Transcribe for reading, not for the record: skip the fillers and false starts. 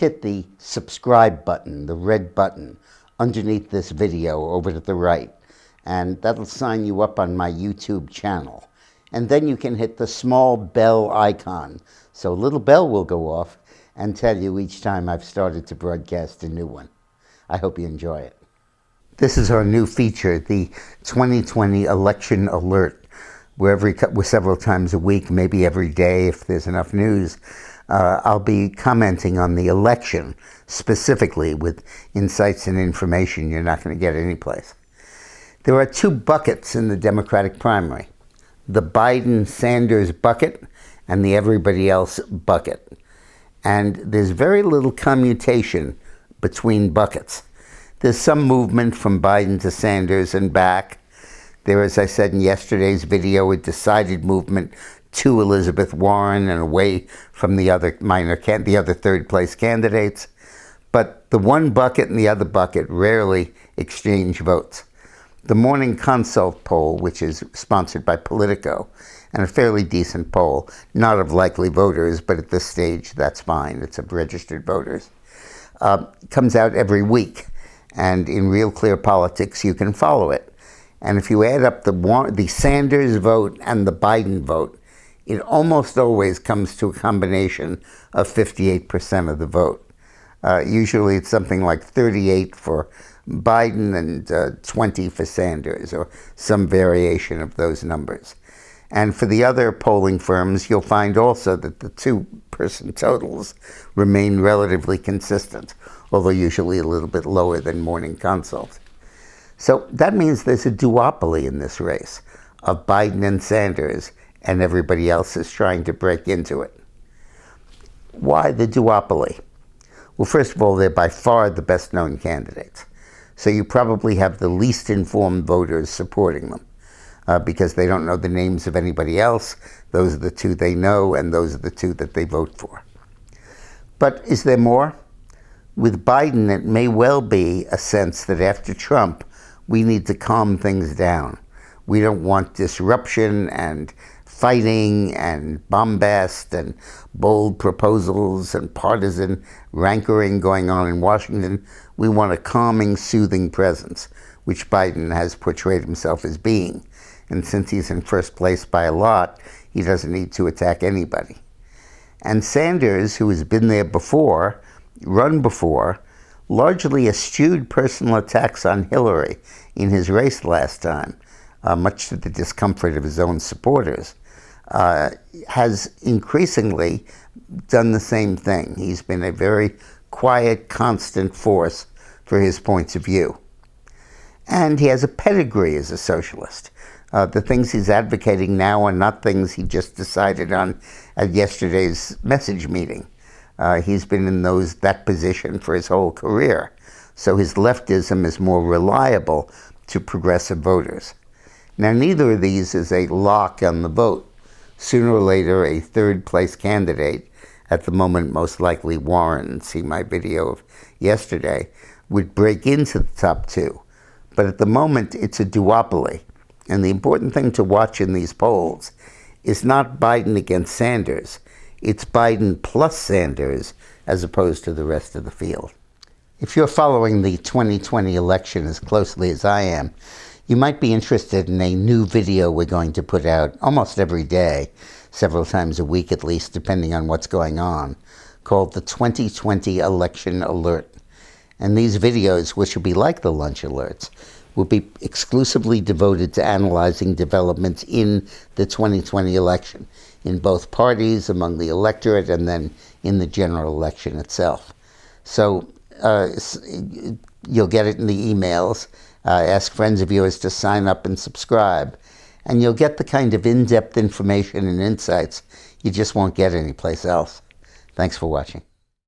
hit the subscribe button, the red button, underneath this video over to the right, and that'll sign you up on my YouTube channel. And then you can hit the small bell icon, so a little bell will go off and tell you each time I've started to broadcast a new one. I hope you enjoy it. This is our new feature, the 2020 Election Alert, where several times a week, maybe every day if there's enough news, I'll be commenting on the election, specifically with insights and information you're not going to get anyplace. There are two buckets in the Democratic primary, the Biden-Sanders bucket and the everybody else bucket. And there's very little commutation between buckets. There's some movement from Biden to Sanders and back. There, as I said in yesterday's video, a decided movement to Elizabeth Warren and away from the other third place candidates. But the one bucket and the other bucket rarely exchange votes. The Morning Consult poll, which is sponsored by Politico, and a fairly decent poll, not of likely voters, but at this stage, that's fine. It's of registered voters. Comes out every week, and in Real Clear Politics, you can follow it. And if you add up the Sanders vote and the Biden vote, it almost always comes to a combination of 58% of the vote. Usually it's something like 38 for Biden and 20 for Sanders, or some variation of those numbers. And for the other polling firms, you'll find also that the two-person totals remain relatively consistent, although usually a little bit lower than Morning Consult. So that means there's a duopoly in this race of Biden and Sanders, and everybody else is trying to break into it. Why the duopoly? Well, first of all, they're by far the best-known candidates. So you probably have the least informed voters supporting them because they don't know the names of anybody else. Those are the two they know, and those are the two that they vote for. But is there more? With Biden, it may well be a sense that after Trump, we need to calm things down. We don't want disruption and fighting and bombast and bold proposals and partisan rancor going on in Washington. We want a calming, soothing presence, which Biden has portrayed himself as being. And since he's in first place by a lot, he doesn't need to attack anybody. And Sanders, who has been there before, run before, largely eschewed personal attacks on Hillary in his race last time, much to the discomfort of his own supporters, has increasingly done the same thing. He's been a very quiet, constant force for his points of view. And he has a pedigree as a socialist. The things he's advocating now are not things he just decided on at yesterday's message meeting. He's been in that position for his whole career. So his leftism is more reliable to progressive voters. Now, neither of these is a lock on the vote. Sooner or later, a third-place candidate, at the moment most likely Warren, see my video of yesterday, would break into the top two. But at the moment, it's a duopoly. And the important thing to watch in these polls is not Biden against Sanders. It's Biden plus Sanders, as opposed to the rest of the field. If you're following the 2020 election as closely as I am, you might be interested in a new video we're going to put out almost every day, several times a week at least, depending on what's going on, called the 2020 Election Alert. And these videos, which will be like the lunch alerts, will be exclusively devoted to analyzing developments in the 2020 election, in both parties, among the electorate, and then in the general election itself. So you'll get it in the emails. Ask friends of yours to sign up and subscribe, and you'll get the kind of in-depth information and insights you just won't get anyplace else. Thanks for watching.